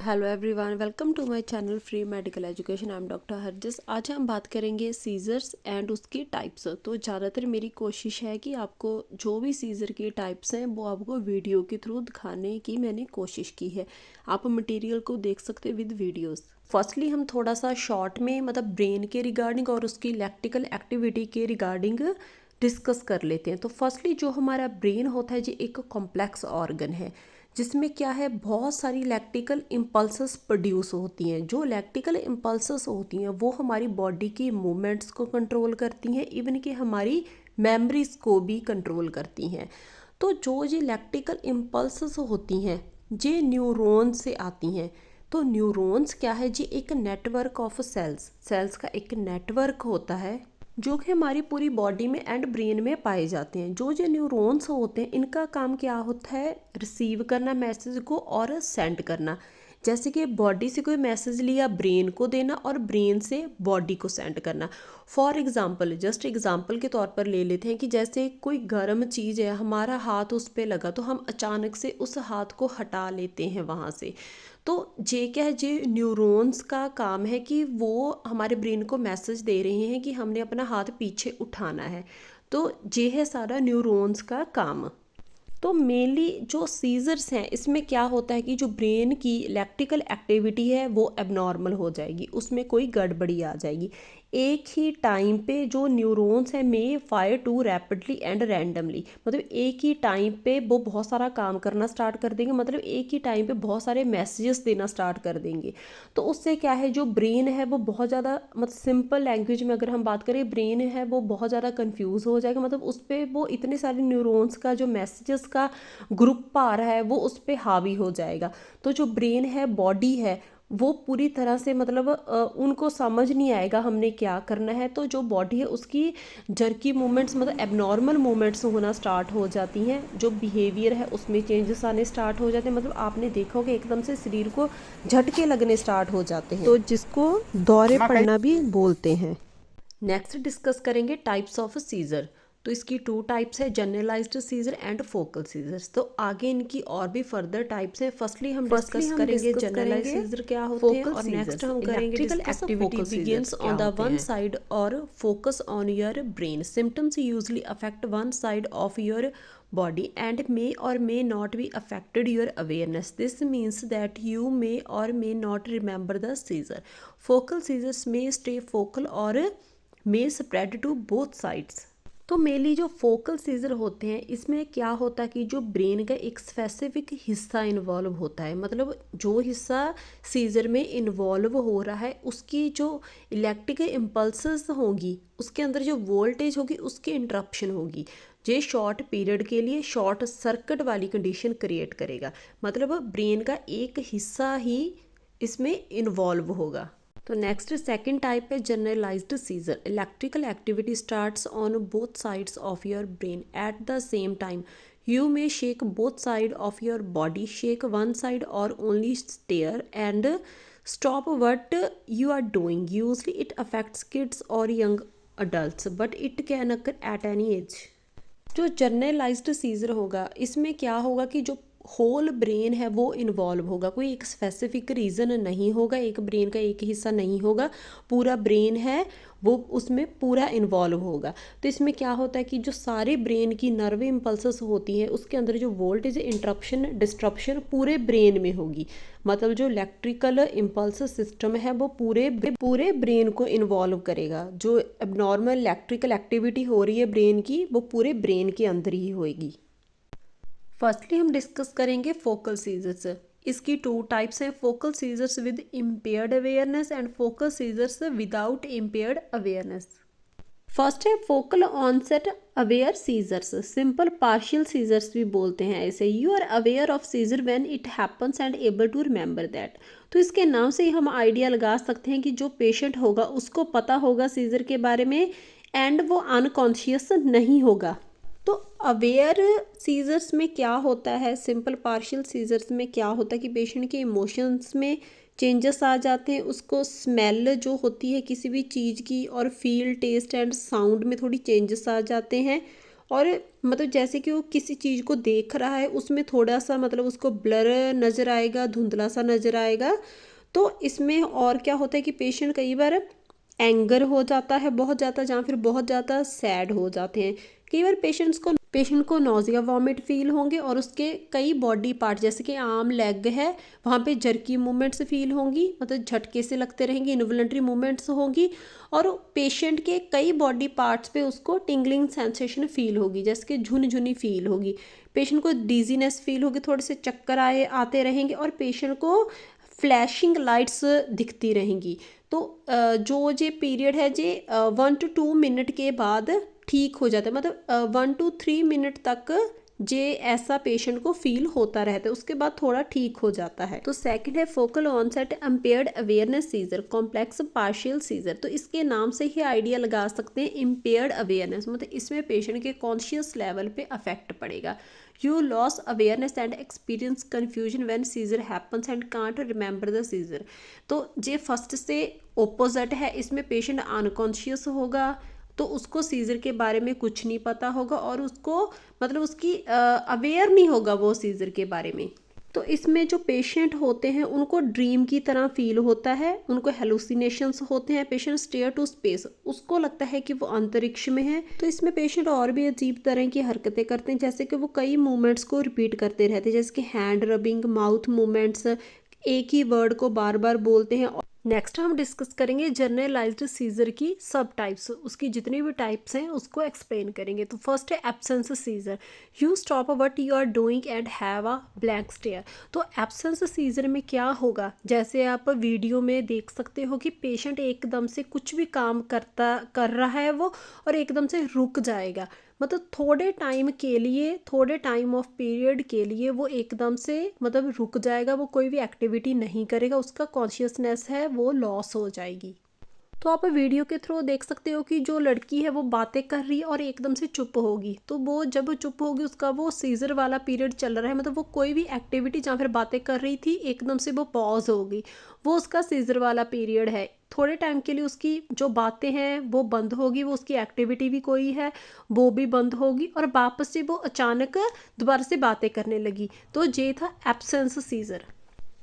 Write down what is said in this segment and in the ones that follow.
Hello everyone, welcome to my channel free medical education. I am doctor Harjis. आज हम बात करेंगे सीजर्स एंड उसकी टाइप्स। तो ज़्यादातर मेरी कोशिश है कि आपको जो भी सीजर की टाइप्स हैं वो आपको वीडियो के थ्रू दिखाने की मैंने कोशिश की है। आप मटेरियल को देख सकते हो विद वीडियोस। फर्स्टली हम थोड़ा सा शॉर्ट में मतलब ब्रेन के रिगार्डिंग और उसकी इलेक्ट्रिकल एक्टिविटी के रिगार्डिंग डिस्कस कर लेते हैं। तो फर्स्टली जो हमारा ब्रेन होता है जी एक कॉम्प्लेक्स ऑर्गन है जिसमें क्या है बहुत सारी इलेक्ट्रिकल इम्पल्सेस प्रोड्यूस होती हैं। जो इलेक्ट्रिकल इम्पल्सेस होती हैं वो हमारी बॉडी की मूवमेंट्स को कंट्रोल करती हैं, इवन कि हमारी मेमोरीज को भी कंट्रोल करती हैं। तो जो ये इलेक्ट्रिकल इम्पल्सेस होती हैं ये न्यूरॉन से आती हैं। तो न्यूरॉन्स क्या है जी एक नेटवर्क ऑफ सेल्स का एक नेटवर्क होता है जो कि हमारी पूरी बॉडी में एंड ब्रेन में पाए जाते हैं। जो न्यूरॉन्स होते हैं इनका काम क्या होता है, रिसीव करना मैसेज को और सेंड करना। जैसे कि बॉडी से कोई मैसेज लिया ब्रेन को देना और ब्रेन से बॉडी को सेंड करना। फॉर एग्जांपल, जस्ट एग्जांपल के तौर पर ले लेते हैं कि जैसे कोई गर्म चीज़ है, हमारा हाथ उस पर लगा तो हम अचानक से उस हाथ को हटा लेते हैं वहाँ से। तो ये क्या है, ये न्यूरॉन्स का काम है कि वो हमारे ब्रेन को मैसेज दे रहे हैं कि हमने अपना हाथ पीछे उठाना है। तो ये है सारा न्यूरॉन्स का काम। तो मेनली जो सीजर्स हैं इसमें क्या होता है कि जो ब्रेन की इलेक्ट्रिकल एक्टिविटी है वो एबनॉर्मल हो जाएगी, उसमें कोई गड़बड़ी आ जाएगी। एक ही टाइम पे जो न्यूरॉन्स हैं may fire too rapidly and randomly, मतलब एक ही टाइम पे वो बहुत सारा काम करना स्टार्ट कर देंगे, मतलब एक ही टाइम पे बहुत सारे मैसेजेस देना स्टार्ट कर देंगे। तो उससे क्या है जो ब्रेन है वो बहुत ज़्यादा, मतलब सिंपल लैंग्वेज में अगर हम बात करें, ब्रेन है वो बहुत ज़्यादा कंफ्यूज हो जाएगा। मतलब उस पर वो इतने सारे न्यूरॉन्स का जो मैसेजेस का ग्रुप आ रहा है वो उस पर हावी हो जाएगा। तो जो ब्रेन है, बॉडी है, वो पूरी तरह से मतलब उनको समझ नहीं आएगा हमने क्या करना है। तो जो बॉडी है उसकी जर्की मूवमेंट्स, मतलब एबनॉर्मल मूवमेंट्स होना स्टार्ट हो जाती हैं। जो बिहेवियर है उसमें चेंजेस आने स्टार्ट हो जाते हैं। मतलब आपने देखा होगा एकदम से शरीर को झटके लगने स्टार्ट हो जाते हैं, तो जिसको दौरे पड़ना भी बोलते हैं। नेक्स्ट डिस्कस करेंगे टाइप्स ऑफ सीजर। तो इसकी टू टाइप्स है, generalised seizure and focal seizures. तो आगे इनकी और भी फर्दर टाइप्स हैं। फर्स्टली हम डिस्कस करेंगे जनरलाइज्ड सीजर क्या होते हैं, और नेक्स्ट हम करेंगे discuss activity begins on the one side और focus on your brain. Symptoms usually affect one side of your body and may or may not be affected your awareness. This means that you may or may not remember the seizure. Focal seizures may stay focal or may spread to both sides. तो mainly जो focal scissor होते हैं इसमें क्या होता है कि जो ब्रेन का एक स्पेसिफिक हिस्सा इन्वॉल्व होता है, मतलब जो हिस्सा सीजर में इन्वॉल्व हो रहा है उसकी जो इलेक्ट्रिकल इम्पल्सेस होंगी उसके अंदर जो वोल्टेज होगी उसकी इंटरप्शन होगी। ये शॉर्ट पीरियड के लिए शॉर्ट सर्किट वाली कंडीशन क्रिएट करेगा। मतलब ब्रेन का एक हिस्सा ही इसमें इन्वॉल्व होगा। तो नेक्स्ट सेकंड टाइप है generalised seizure. Electrical activity starts on both sides of your brain at the same time. You may shake both sides of your body, shake one side or only stare and stop what you are doing. Usually it affects kids or young adults, but it can occur at any age. जो generalised scissor होगा इसमें क्या होगा कि जो whole brain है वो involve होगा, कोई एक स्पेसिफिक रीज़न नहीं होगा, एक ब्रेन का एक हिस्सा नहीं होगा, पूरा ब्रेन है वो उसमें पूरा इन्वॉल्व होगा। तो इसमें क्या होता है कि जो सारे ब्रेन की नर्व इम्पल्सेस होती हैं उसके अंदर जो वोल्टेज इंटरप्शन डिस्ट्रप्शन पूरे ब्रेन में होगी। मतलब जो इलेक्ट्रिकल इम्पल्स सिस्टम है वो पूरे ब्रेन को इन्वॉल्व करेगा। जो एबनॉर्मल इलेक्ट्रिकल एक्टिविटी हो रही है ब्रेन की वो पूरे ब्रेन के अंदर ही होएगी। फर्स्टली हम डिस्कस करेंगे फोकल सीजर्स। इसकी टू टाइप्स हैं, focal seizures with impaired awareness and focal seizures without impaired awareness. First है focal onset aware seizures, simple partial seizures भी बोलते हैं ऐसे। You are aware of seizure when it happens and able to remember that. तो इसके नाम से ही हम आइडिया लगा सकते हैं कि जो पेशेंट होगा उसको पता होगा सीजर के बारे में एंड वो अनकॉन्शियस नहीं होगा। तो अवेयर सीजर्स में क्या होता है, सिंपल पार्शियल सीजर्स में क्या होता है कि पेशेंट के इमोशंस में चेंजेस आ जाते हैं, उसको स्मेल जो होती है किसी भी चीज़ की और फील टेस्ट एंड साउंड में थोड़ी चेंजेस आ जाते हैं, और मतलब जैसे कि वो किसी चीज़ को देख रहा है उसमें थोड़ा सा मतलब उसको ब्लर नज़र आएगा, धुंधला सा नज़र आएगा। तो इसमें और क्या होता है कि पेशेंट कई बार एंगर हो जाता है बहुत ज़्यादा, या फिर बहुत ज़्यादा सैड हो जाते हैं। कई बार पेशेंट को नोजिया वॉमिट फील होंगे और उसके कई बॉडी पार्ट जैसे कि आर्म लेग है वहाँ पे जर्की मूवमेंट्स फील होंगी, मतलब झटके से लगते रहेंगे, इनवॉलंटरी मूवमेंट्स होंगी। और पेशेंट के कई बॉडी पार्ट्स पे उसको टिंगलिंग सेंसेशन फील होगी, जैसे कि झुनझुनी फील होगी। पेशेंट को डिजीनेस फील होगी, थोड़े से चक्कर आते रहेंगे और पेशेंट को फ्लैशिंग लाइट्स दिखती रहेंगी। तो जो जे पीरियड है जे 1 to 2 मिनट के बाद ठीक हो जाता है, मतलब 1 to 3 मिनट तक जे ऐसा पेशेंट को फील होता रहता है, उसके बाद थोड़ा ठीक हो जाता है। तो सेकंड है focal onset impaired awareness seizure, complex partial seizure. तो इसके नाम से ही आइडिया लगा सकते हैं इम्पेयर्ड अवेयरनेस, मतलब इसमें पेशेंट के कॉन्शियस लेवल पे अफेक्ट पड़ेगा। You lose awareness and experience confusion when seizure happens and can't remember the seizure। तो जे फर्स्ट से ओपोजिट है, इसमें पेशेंट अनकॉन्शियस होगा, तो उसको सीजर के बारे में कुछ नहीं पता होगा और उसको मतलब उसकी अवेयर नहीं होगा वो सीजर के बारे में। तो इसमें जो पेशेंट होते हैं उनको ड्रीम की तरह फील होता है, उनको हेलुसिनेशंस होते हैं। पेशेंट स्टेयर टू स्पेस, उसको लगता है कि वो अंतरिक्ष में है। तो इसमें पेशेंट और भी अजीब तरह की हरकतें करते हैं, जैसे कि वो कई मूवमेंट्स को रिपीट करते रहते हैं, जैसे कि हैंड रबिंग, माउथ मूवमेंट्स, एक ही वर्ड को बार बार बोलते हैं। नेक्स्ट हम डिस्कस करेंगे जनरलाइज्ड सीजर की सब टाइप्स, उसकी जितनी भी टाइप्स हैं उसको एक्सप्लेन करेंगे। तो फर्स्ट है absence seizure. You stop what you are doing and have a blank stare. तो एब्सेंस सीजर में क्या होगा, जैसे आप वीडियो में देख सकते हो कि पेशेंट एकदम से कुछ भी काम कर रहा है वो, और एकदम से रुक जाएगा, मतलब थोड़े टाइम के लिए, थोड़े टाइम ऑफ पीरियड के लिए वो एकदम से मतलब रुक जाएगा, वो कोई भी एक्टिविटी नहीं करेगा, उसका कॉन्शियसनेस है वो लॉस हो जाएगी। तो आप वीडियो के थ्रू देख सकते हो कि जो लड़की है वो बातें कर रही है और एकदम से चुप होगी, तो वो जब चुप होगी उसका वो सीजर वाला पीरियड चल रहा है, मतलब वो कोई भी एक्टिविटी जहाँ फिर बातें कर रही थी एकदम से वो पॉज होगी, वो उसका सीजर वाला पीरियड है। थोड़े टाइम के लिए उसकी जो बातें हैं वो बंद होगी, वो उसकी एक्टिविटी भी कोई है वो भी बंद होगी, और वापस से वो अचानक दोबारा से बातें करने लगी। तो ये था एब्सेंस सीजर।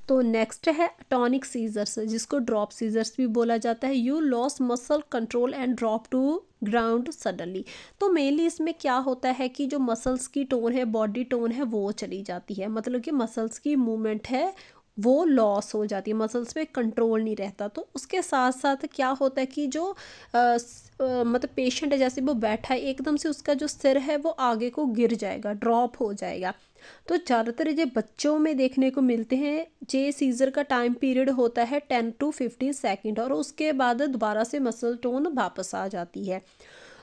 तो नेक्स्ट है टॉनिक सीजर्स, जिसको ड्रॉप सीजर्स भी बोला जाता है। You lose muscle control and drop to ground suddenly. तो मेनली इसमें क्या होता है कि जो मसल्स की टोन है, बॉडी टोन है, वो चली जाती है, मतलब कि मसल्स की मूवमेंट है वो लॉस हो जाती है, मसल्स पे कंट्रोल नहीं रहता। तो उसके साथ साथ क्या होता है कि जो मतलब पेशेंट है, जैसे वो बैठा है एकदम से उसका जो सिर है वो आगे को गिर जाएगा, ड्रॉप हो जाएगा। तो ज़्यादातर ये बच्चों में देखने को मिलते हैं। जे सीजर का टाइम पीरियड होता है 10 to 15 सेकेंड, और उसके बाद दोबारा से मसल टोन वापस आ जाती है।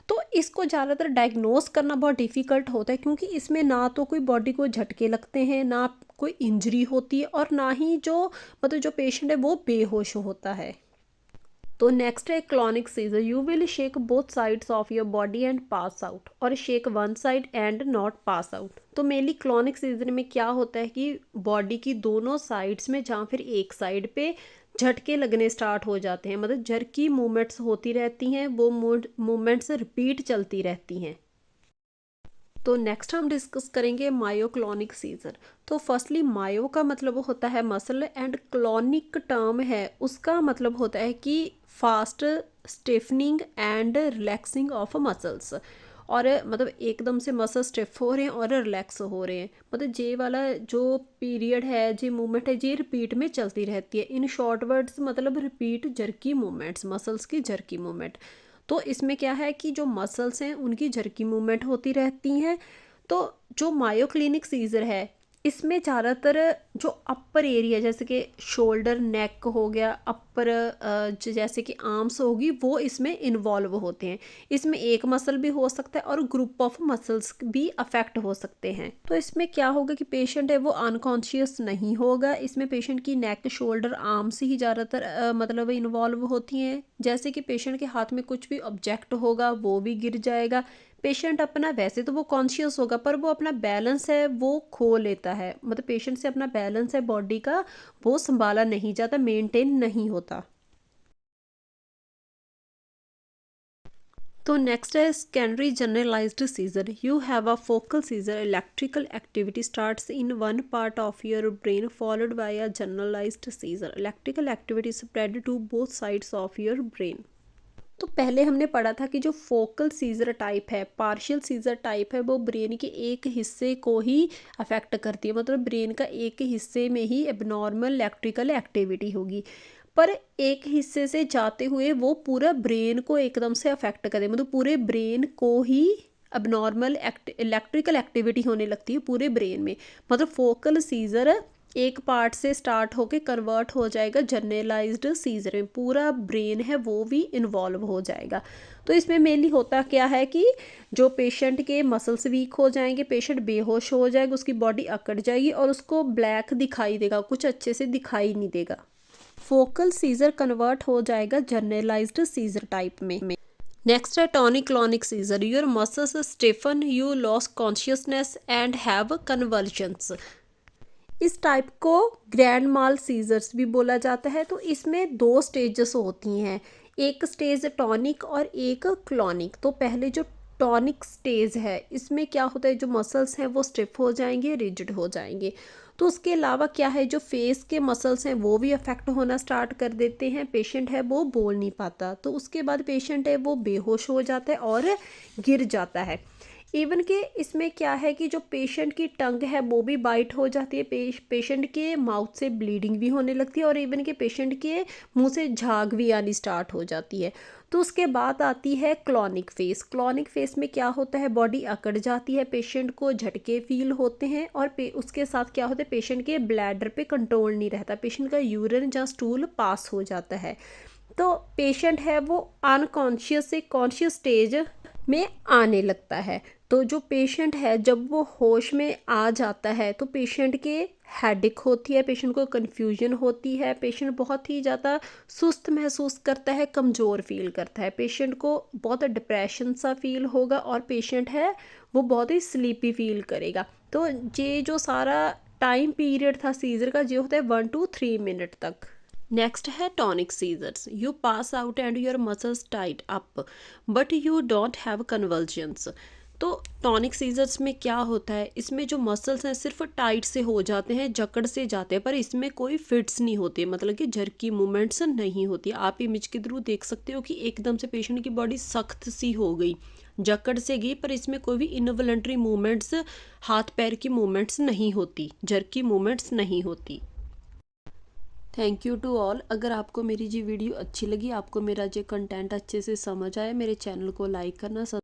तो इसको ज़्यादातर डायग्नोस करना बहुत डिफ़िकल्ट होता है, क्योंकि इसमें ना तो कोई बॉडी को झटके लगते हैं, ना कोई इंजरी होती है, और ना ही जो मतलब जो पेशेंट है वो बेहोश होता है। तो नेक्स्ट है clonic seizure. You will shake both sides of your body and pass out, और shake one side and not pass out. तो मेनली क्लॉनिक सीजर में क्या होता है कि बॉडी की दोनों साइड्स में जहाँ फिर एक साइड पे झटके लगने स्टार्ट हो जाते हैं, मतलब झटकी मूवमेंट्स होती रहती हैं, वो मूवमेंट्स रिपीट चलती रहती हैं। तो नेक्स्ट हम डिस्कस करेंगे मायोक्लॉनिक सीजर। तो फर्स्टली मायो का मतलब होता है मसल, एंड क्लॉनिक टर्म है उसका मतलब होता है कि fast stiffening and relaxing of muscles, और मतलब एकदम से मसल स्टिफ हो रहे हैं और रिलैक्स हो रहे हैं, मतलब जे वाला जो पीरियड है, जे मूवमेंट है, जे रिपीट में चलती रहती है। इन शॉर्ट वर्ड्स मतलब रिपीट जर्की मूवमेंट्स, मसल्स की जर्की मूवमेंट। तो इसमें क्या है कि जो मसल्स हैं उनकी झरकी मूवमेंट होती रहती हैं। तो जो मायोक्लिनिक सीजर है इसमें ज़्यादातर जो अपर एरिया, जैसे कि शोल्डर नेक हो गया, अपर जैसे कि आर्म्स होगी, वो इसमें इन्वॉल्व होते हैं। इसमें एक मसल भी हो सकता है और ग्रुप ऑफ मसल्स भी अफेक्ट हो सकते हैं। तो इसमें क्या होगा कि पेशेंट है वो अनकॉन्शियस नहीं होगा, इसमें पेशेंट की नेक, शोल्डर, आर्म्स ही ज़्यादातर मतलब इन्वॉल्व होती हैं। जैसे कि पेशेंट के हाथ में कुछ भी ऑब्जेक्ट होगा वो भी गिर जाएगा। पेशेंट अपना वैसे तो वो कॉन्शियस होगा, पर वो अपना बैलेंस है वो खो लेता है, मतलब पेशेंट से अपना बैलेंस है बॉडी का वो संभाला नहीं जाता, मेंटेन नहीं होता। तो नेक्स्ट है secondary generalised seizure. You have a focal seizure, electrical activity starts in one part of your brain followed by a generalised seizure, electrical activity spread to both sides of your brain. तो पहले हमने पढ़ा था कि जो focal seizure type है, partial seizure type है, वो ब्रेन के एक हिस्से को ही अफेक्ट करती है, मतलब ब्रेन का एक हिस्से में ही एबनॉर्मल इलेक्ट्रिकल एक्टिविटी होगी, पर एक हिस्से से जाते हुए वो पूरा ब्रेन को एकदम से अफेक्ट करे, मतलब पूरे ब्रेन को ही अबनॉर्मल इलेक्ट्रिकल एक्टिविटी होने लगती है पूरे ब्रेन में। मतलब फोकल सीजर एक पार्ट से स्टार्ट होके कन्वर्ट हो जाएगा जनरलाइज्ड सीजर में, पूरा ब्रेन है वो भी इन्वॉल्व हो जाएगा। तो इसमें मेनली होता क्या है कि जो पेशेंट के मसल्स वीक हो जाएंगे, पेशेंट बेहोश हो जाएगा, उसकी बॉडी अकड़ जाएगी और उसको ब्लैक दिखाई देगा, कुछ अच्छे से दिखाई नहीं देगा। फोकल सीजर कन्वर्ट हो जाएगा जनरलाइज्ड सीजर टाइप में। नेक्स्ट है tonic clonic seizure. Your muscles stiffen, you lose consciousness and have convulsions. इस टाइप को ग्रैंड माल सीजर्स भी बोला जाता है। तो इसमें दो स्टेजेस होती हैं, एक स्टेज टॉनिक और एक क्लॉनिक। तो पहले जो टॉनिक स्टेज है इसमें क्या होता है, जो मसल्स हैं वो स्टिफ हो जाएंगे, रिजिड हो जाएंगे। तो उसके अलावा क्या है, जो फेस के मसल्स हैं वो भी अफेक्ट होना स्टार्ट कर देते हैं, पेशेंट है वो बोल नहीं पाता। तो उसके बाद पेशेंट है वो बेहोश हो जाता है और गिर जाता है। इवन के इसमें क्या है कि जो पेशेंट की टंग है वो भी बाइट हो जाती है, पेशेंट के माउथ से ब्लीडिंग भी होने लगती है और इवन के पेशेंट के मुंह से झाग भी आनी स्टार्ट हो जाती है। तो उसके बाद आती है क्लॉनिक फेस। क्लॉनिक फेस में क्या होता है, बॉडी अकड़ जाती है, पेशेंट को झटके फील होते हैं और उसके साथ क्या होता है, पेशेंट के ब्लैडर पे कंट्रोल नहीं रहता, पेशेंट का यूरिन या स्टूल पास हो जाता है। तो पेशेंट है वो अनकॉन्शियस से कॉन्शियस स्टेज में आने लगता है। तो जो पेशेंट है जब वो होश में आ जाता है तो पेशेंट के हेडेक होती है, पेशेंट को कन्फ्यूजन होती है, पेशेंट बहुत ही ज़्यादा सुस्त महसूस करता है, कमज़ोर फील करता है, पेशेंट को बहुत डिप्रेशन सा फील होगा और पेशेंट है वो बहुत ही स्लीपी फील करेगा। तो ये जो सारा टाइम पीरियड था सीजर का, जो होता है 1 to 3 मिनट तक। नेक्स्ट है tonic seizures. You pass out and your muscles tight up but you don't have convulsions. तो टॉनिक सीजर्स में क्या होता है, इसमें जो मसल्स हैं सिर्फ टाइट से हो जाते हैं, जकड़ से जाते हैं, पर इसमें कोई फिट्स नहीं होती, मतलब कि झरकी मूवमेंट्स नहीं होती। आप इमेज के थ्रू देख सकते हो कि एकदम से पेशेंट की बॉडी सख्त सी हो गई, जकड़ से गई, पर इसमें कोई भी इनवॉलंटरी मूवमेंट्स, हाथ पैर की मूवमेंट्स नहीं होती, झरकी मूवमेंट्स नहीं होती। Thank you to all. अगर आपको मेरी जी वीडियो अच्छी लगी, आपको मेरा जो कंटेंट अच्छे से समझ आए, मेरे चैनल को लाइक करना